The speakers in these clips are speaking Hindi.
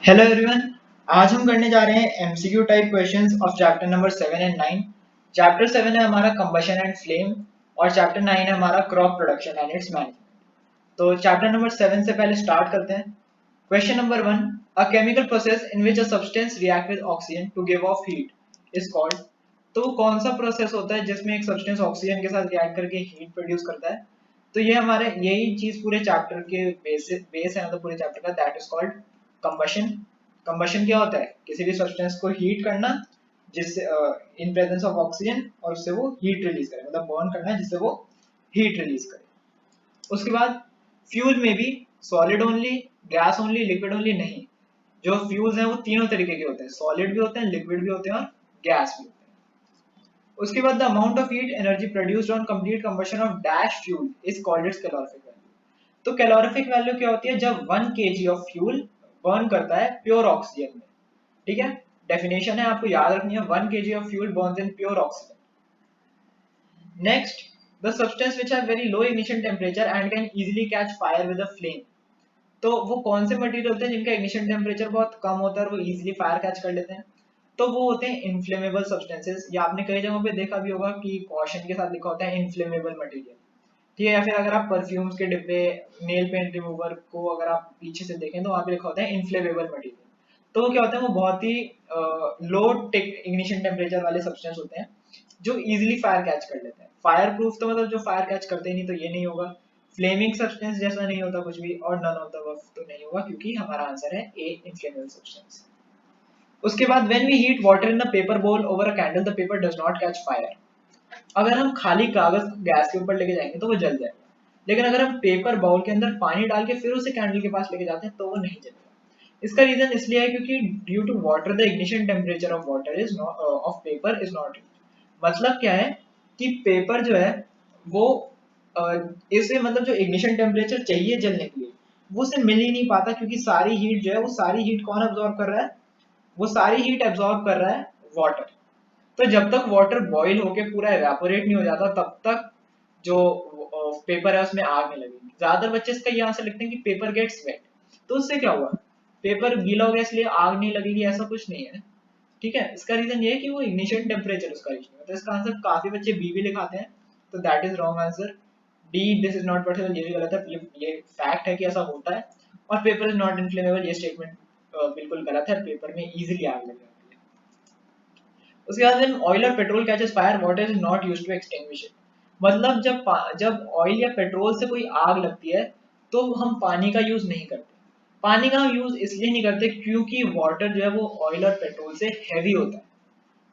Hello everyone. आज हम करने जा रहे हैं MCQ type questions of chapter number 7 and 9। Chapter 7 है हमारा कंबशन एंड फ्लेम और चैप्टर 9 है हमारा crop production and its management. तो चैप्टर नंबर 7 से पहले स्टार्ट करते हैं। Question number 1, a chemical process in which a substance react with oxygen to give off heat is called. तो वो कौन सा प्रोसेस होता है जिसमें एक सब्सटेंस ऑक्सीजन के साथ रिएक्ट करके हीट प्रोड्यूस करता है। तो ये हमारे यही चीज पूरे चैप्टर के बेस है, मतलब पूरे चैप्टर का, that is called combustion. Combustion क्या होता है? किसी भी सब्सटेंस को हीट करना जिससे इन प्रेजेंस ऑफ ऑक्सीजन, और उससे वो हीट रिलीज करे, मतलब बर्न करना जिससे वो हीट रिलीज करे। उसके बाद फ्यूल में भी solid only, gas only, liquid only नहीं। जो फ्यूल्स हैं वो तीनों तरीके के होते हैं, सॉलिड भी होते हैं, लिक्विड भी होते हैं और गैस भी होते हैं। उसके बाद the amount of heat energy produced on complete combustion of dash fuel is called its calorific value. तो कैलोरीफिक वैल्यू क्या होती है? जब 1 kg ऑफ फ्यूल बर्न करता है प्योर ऑक्सीजन में। ठीक है, डेफिनेशन है, आपको याद रखनी है, 1 kg of fuel burns in pure oxygen. Next, the substance which have very low ignition temperature and can easily catch fire with a flame. तो वो कौन से मटेरियल होते हैं जिनका इग्निशन टेम्परेचर बहुत कम होता है और वो इजीली फायर कैच कर लेते हैं? तो वो होते हैं इनफ्लेमेबल सब्सटेंसेस। या आपने कई जगहों पे देखा भी होगा कि कॉशन के साथ लिखा होता है इनफ्लेमेबल मटेरियल। ठीक है, या फिर अगर आप परफ्यूम्स के डिब्बे, नेल पेंट रिमूवर को अगर आप पीछे से देखें तो वहाँ पे लिखा होता है इनफ्लेमेबल मटेरियल। तो वो क्या होता है? वो बहुत ही लो इग्निशन टेम्परेचर वाले सब्सटेंस होते हैं जो इजीली फायर कैच कर लेते हैं। फायर प्रूफ तो मतलब जो फायर कैच करते ही नहीं, तो ये नहीं होगा। फ्लेमिंग सब्सटेंस जैसा नहीं होता कुछ भी, और नन ऑफ द अबव तो नहीं होगा, क्योंकि हमारा आंसर है ए, इनफ्लेमेबल सब्सटेंस। उसके बाद when we heat water in the paper bowl over a candle the paper does not catch fire. अगर हम खाली कागज गैस के ऊपर लेके जाएंगे तो वो जल जाएगा, लेकिन अगर हम पेपर बाउल के अंदर पानी डाल के फिर उसे कैंडल के पास लेके जाते हैं तो वो नहीं जलेगा। इसका रीजन इसलिए है क्योंकि due to water the ignition temperature of water is of paper is not. मतलब क्या है कि पेपर जो है वो इसे, मतलब जो इग्निशन टेम्परेचर चाहिए जलने के लिए, वो उसे मिल ही नहीं पाता, क्योंकि सारी हीट जो है, वो सारी हीट कौन अब्सॉर्ब कर रहा है? वो सारी हीट एब्जॉर्ब कर रहा है वाटर। तो जब तक वाटर बॉईल होके पूरा एवेपोरेट नहीं हो जाता तब तक जो पेपर है उसमें आग नहीं लगेगी। ज्यादातर बच्चे इसका ये आंसर लिखते हैं कि पेपर गेट्स वेट। तो उससे क्या हुआ? पेपर गीला हो गया इसलिए आग नहीं लगेगी, ऐसा कुछ नहीं है। ठीक है, इसका रीजन ये है कि वो इग्निशन टेम्परेचर उसका रीच नहीं होता। तो इसका आंसर काफी बच्चे बी भी लिखाते हैं, तो that is wrong answer. D, this is not possible, ये भी गलत है। ये फैक्ट है कि ऐसा होता है। और पेपर इज नॉट इन्फ्लेमेबल, ये स्टेटमेंट बिल्कुल गलत है। पेपर में इजीली आग लग जाती है। उसके बाद when oil और petrol catches fire water is not used to extinguish it. मतलब जब ऑयल या पेट्रोल से कोई आग लगती है तो हम पानी का यूज नहीं करते। पानी का हम यूज इसलिए नहीं करते क्योंकि वाटर जो है वो ऑयल और पेट्रोल से हैवी होता है।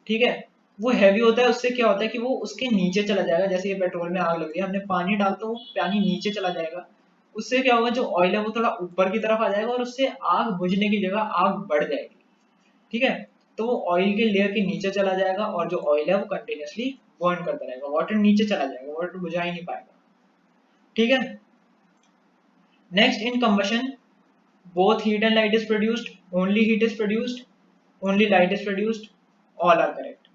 ठीक है, वो हैवी होता है, उससे क्या होता है कि वो उसके नीचे चला जाएगा। जैसे ये पेट्रोल में आग लग रही है, हमने पानी डाल तो वो पानी नीचे चला जाएगा। उससे क्या होगा, जो ऑयल है वो थोड़ा ऊपर की तरफ आ जाएगा और उससे आग बुझने की जगह आग बढ़ जाएगी। ठीक है, तो वो ऑयल के लेयर के नीचे चला जाएगा और जो ऑयल है वो कंटिन्यूअसली बर्न करता रहेगा, वाटर नीचे चला जाएगा, वाटर बुझा ही नहीं पाएगा। ठीक है, next, in combustion both heat and light is produced, only heat is produced, only light is produced, all are correct।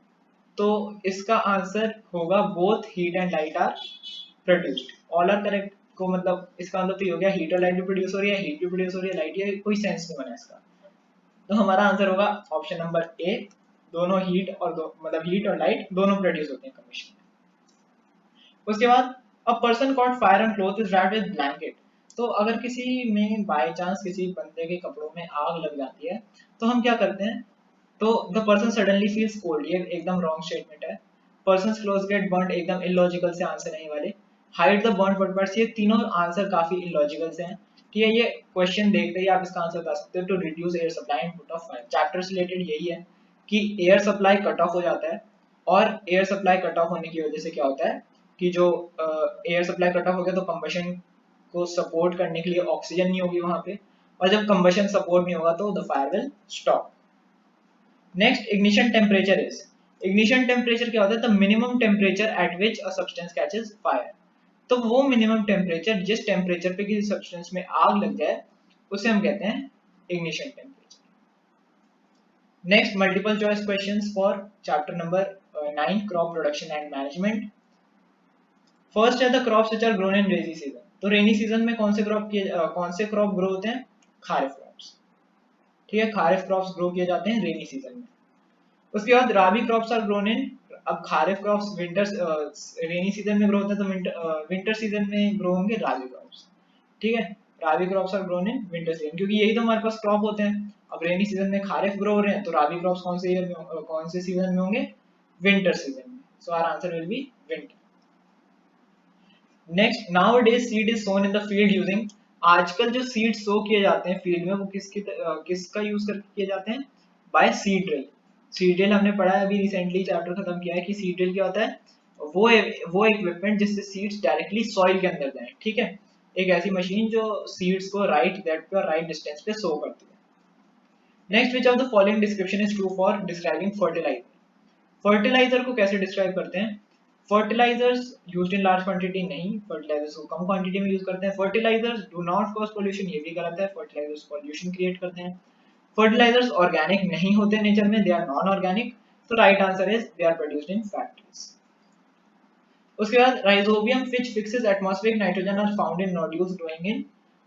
तो इसका आंसर होगा both heat and light are produced, all are correct। को मतलब इसका मतलब तो ये हो गया, हीट और लाइट भी प्रोड्यूस हो रही है, हीट भी प्रोड्यूस हो रही है, लाइट, ये कोई सेंस नहीं बना इसका। तो हमारा आंसर होगा ऑप्शन नंबर ए, दोनों हीट और मतलब हीट और लाइट दोनों प्रोड्यूस होते हैं कमीशन में। उसके बाद a person cot fire on cloth is wrapped with blanket. तो अगर किसी में बाय चांस किसी बंदे के कपड़ों में आग लग जाती है तो हम क्या करते हैं? तो the person suddenly feels cold, ये एकदम रॉन्ग स्टेटमेंट है। पर्सन्स क्लोथ्स गेट बर्न्ड, एकदम इलॉजिकल से आंसर नहीं वाले। हाइड द बर्न्ड बर्ड्स, ये तीनों आंसर काफी इलॉजिकल से हैं। ठीक है, ये क्वेश्चन देखते ही आप इसका आंसर कर सकते हो। To reduce air supply and put off fire, चैप्टर से रिलेटेड यही है कि एयर सप्लाई कट ऑफ हो जाता है, और एयर सप्लाई कट ऑफ होने की वजह से क्या होता है कि जो एयर सप्लाई कट ऑफ हो गया तो कंबशन को सपोर्ट करने के लिए ऑक्सीजन नहीं होगी वहां पे, और जब कंबशन सपोर्ट नहीं होगा तो the fire will stop. Next, ignition temperature is, ignition temperature क्या होता है? The minimum temperature at which a substance catches fire. तो वो मिनिमम टेम्परेचर जिस टेम्परेचर पे किसी सब्सटेंस में आग लग जाए उसे हम कहते हैं ignition temperature. Next, multiple choice questions for chapter number 9, crop production and management. First है the crops which are grown in rainy season. तो रेनी सीजन में कौन से क्रॉप ग्रो होते हैं? खारिफ क्रॉप्स। ठीक है, खारिफ क्रॉप्स ग्रो किए जाते हैं रेनी सीजन में। उसके बाद राबी क्रॉप्स आर ग्रोन इन, अब kharif crops winter rainy season में ग्रो होते हैं, तो विंटर सीजन में ग्रो होंगे राबी क्रॉप्स। ठीक है, rabi crops are grown in winter season, क्योंकि यही तो हमारे पास क्रॉप होते हैं। अब रेनी सीजन में खारिफ ग्रो हो रहे हैं, तो राबी क्रॉप्स कौन से ईयर में कौन से सीजन में होंगे, विंटर सीजन में। So our answer will be winter. Next, nowadays seed is sown in the field using, आजकल जो सीड सो किए जाते हैं फील्ड में वो किसका यूज करके किए जाते हैं, by seed drill. Seed drill हमने पढ़ा है अभी रिसेंटली, चैप्टर खत्म किया है कि सीड ड्रिल क्या होता है, वो इक्विपमेंट जिससे सीड्स डायरेक्टली सॉइल के अंदर जाए। ठीक है, एक ऐसी मशीन जो सीड्स को राइट डेप्थ पे और राइट डिस्टेंस पे सो करती है। Next, which of the following description is true for describing fertiliser, fertiliser को कैसे डिस्क्राइब करते हैं, fertilisers used in large quantity, नहीं, फर्टिलाइजर्स को कम क्वांटिटी में यूज करते हैं। Fertilisers do not cause pollution, ये भी गलत है, फर्टिलाइजर्स पोल्यूशन क्रिएट करते हैं। फर्टिलाइजर्स ऑर्गेनिक नहीं होते नेचर में, दे आर नॉन ऑर्गेनिक, तो right answer is they are produced in factories. उसके बाद rhizobium which fixes atmospheric nitrogen are found in nodules growing in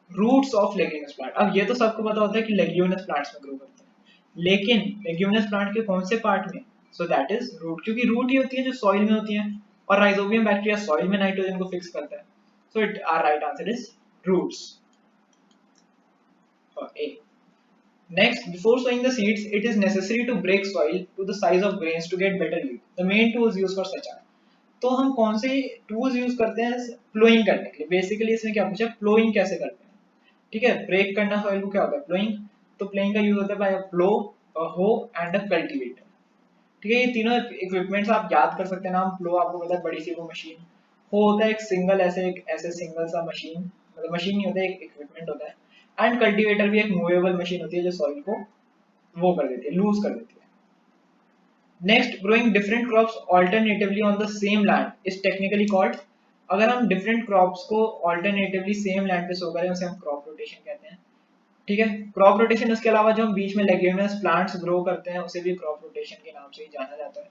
roots of leguminous plant. अब ये तो सबको पता होता है कि लेग्यूमिनस प्लांट्स में ग्रो करते हैं, लेकिन लेग्यूमिनस प्लांट के कौन से पार्ट में, सो दैट इज रूट, क्योंकि रूट ही होती है जो सॉइल में होती है, और राइजोबियम बैक्टीरिया सॉइल में नाइट्रोजन को फिक्स करता है। So it are right answer is roots for A. Next, before sowing the seeds, it is necessary to break soil to the size of grains to get better yield. The main tools used for such are, तो हम कौन से टूल्स यूज करते हैं प्लोइंग करने के लिए। बेसिकली इसमें क्या पूछा, प्लोइंग कैसे करते हैं। ठीक है, ब्रेक करना सॉइल को क्या होता है, प्लोइंग। तो प्लोइंग का यूज होता है बाय अ प्लो, अ हो एंड अ कल्टीवेटर। ठीक है, ये तीनों इक्विपमेंट्स आप याद कर सकते हैं नाम। प्लो आपको पता है बड़ी सी वो मशीन, हो होता है एक सिंगल ऐसे सिंगल सा मशीन, मतलब मशीन नहीं होता है, एक इक्विपमेंट होता है। एंड कल्टीवेटर भी एक मूवेबल मशीन होती है जो सॉइल को वो कर देती है, लूज कर देती है। Next, growing different crops alternatively on the same land is technically called, अगर हम डिफरेंट क्रॉप्स को ऑल्टरनेटिवली सेम लैंड पे सो करें उसे हम क्रॉप रोटेशन कहते हैं। ठीक है, क्रॉप रोटेशन, इसके अलावा जो हम बीच में लेग्यूमिनस प्लांट्स ग्रो करते हैं उसे भी क्रॉप रोटेशन के नाम से ही जाना जाता है।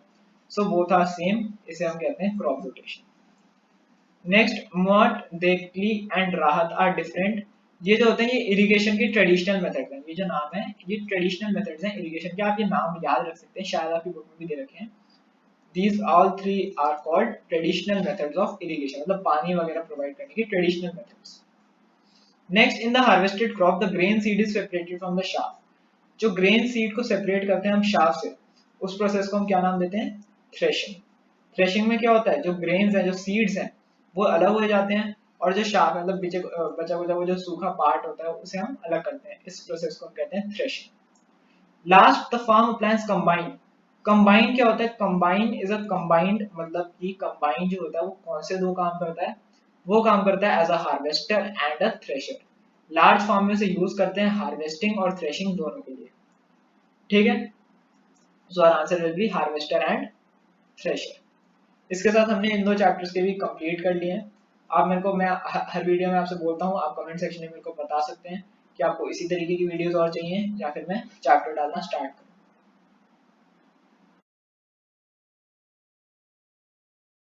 सो बोथ आर सेम, इसे हम कहते हैं क्रॉप रोटेशन। नेक्स्ट, मट, देखली एंड राहत आर डिफरेंट, ये जो होते हैं ये इरिगेशन के ट्रेडिशनल मेथड्स हैं। ये जो नाम है ये ट्रेडिशनल मेथड्स हैं इरिगेशन के, आप ये नाम याद रख सकते हैं, शायद आपकी बुक में भी दे रखे हैं। These all three are called traditional methods of irrigation, मतलब पानी वगैरह प्रोवाइड करने की traditional methods. Next, in the harvested crop the grain seed is separated from the shaft, जो ग्रेन सीड को सेपरेट करते हैं हम शाफ्ट से, उस प्रोसेस को हम क्या नाम देते हैं, थ्रेशिंग। थ्रेशिंग में क्या होता है, जो ग्रेन्स हैं, जो सीड्स हैं, वो अलग हो जाते हैं, और जो शाफ्ट मतलब बचा बचा वो जो सूखा पार्ट होता है उसे हम अलग करते हैं। इस प्रोसेस को हम कहते हैं threshing. Last, the farm appliance combine, combine क्या होता है, कंबाइन इज अ कंबाइंड, मतलब कि कंबाइन जो होता है वो कौन से दो काम करता है, वो काम करता है as a harvester and a thresher. Large farm में से यूज करते हैं हार्वेस्टिंग और थ्रेशिंग दोनों के लिए। ठीक है, so our answer will be harvester and thresher. इसके साथ हमने इन दो चैप्टर्स के भी कंप्लीट कर लिए हैं। आप मेरे को, मैं हर वीडियो में आपसे बोलता हूँ, आप कमेंट सेक्शन में मेरे को बता सकते हैं कि आपको इसी तरीके की वीडियोस और चाहिए या फिर मैं चैप्टर डालना स्टार्ट करूँ।